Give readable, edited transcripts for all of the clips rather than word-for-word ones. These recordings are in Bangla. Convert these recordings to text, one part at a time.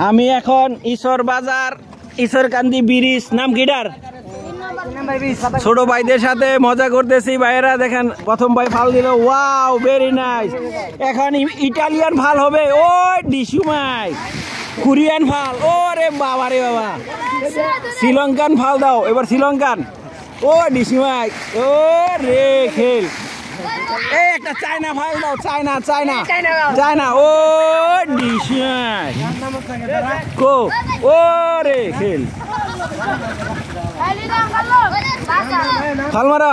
আমি এখন ঈশ্বর বাজার ঈশ্বরকান্দি ব্রিজ নাম কিডার ছোট ভাইদের সাথে মজা করতেছি। ভাইয়েরা দেখেন প্রথম ভাই ফাল দিল, ওয়াও ভেরি নাইস। এখন ইটালিয়ান ফাল হবে, ও ডিসুমাই কোরিয়ান ফাল, ও রে বাবা রে বাবা। শ্রীলঙ্কান ফাল দাও এবার, শ্রীলঙ্কান, ও ডিসুমাই, ও রে খেল। এই একটা চায়না ফাল দাও, চায়না চায়না চায়না, ও ডিসুমাই কো, ও রে খেল। ফাল মারা,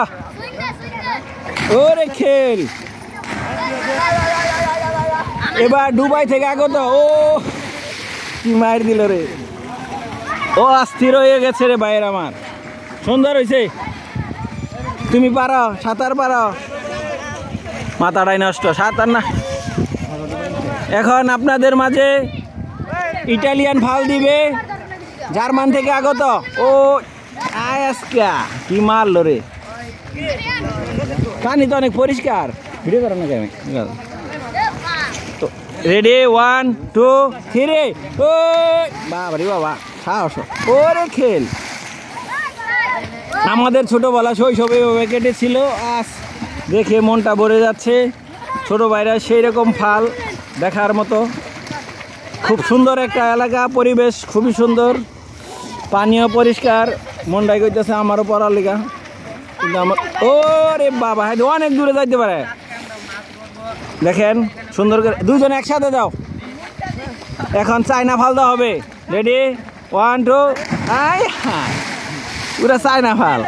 ওরে খেল। এবার দুবাই থেকে আগত, ও কি মার দিল রে, ও অস্থির হয়ে গেছে রে ভাইয়ের আমার। সুন্দর হয়েছে, তুমি পারো সাঁতার পারো, মাথাটাই নষ্ট, সাঁতার না। এখন আপনাদের মাঝে ইটালিয়ান ফাল দিবে জার্মান থেকে আগত, ও আয়াসকা কি মারলো রে। পানি তো অনেক পরিষ্কার, ভিডিও করো না কেমন। রেডি 1 2 3, ও বাবা রে বাবা সাহস, ওরে খেল। আমাদের ছোটবেলা শৈশবে কেটেছিল, আজ দেখে মনটা ভরে যাচ্ছে। ছোট ভাইরা সেই রকম ফাল দেখার মতো। খুব সুন্দর একটা এলাকা, পরিবেশ খুবই সুন্দর, পানীয় পরিষ্কার, মনটাই করতেছে আমারও পড়ার লেখা। কিন্তু আমার, ও রে বাবা অনেক দূরে যাইতে পারে। দেখেন সুন্দর করে দুজনে একসাথে দাও। এখন চায়না ফাল দেওয়া হবে, রেডি 1 2, পুরা চায়না ফাল।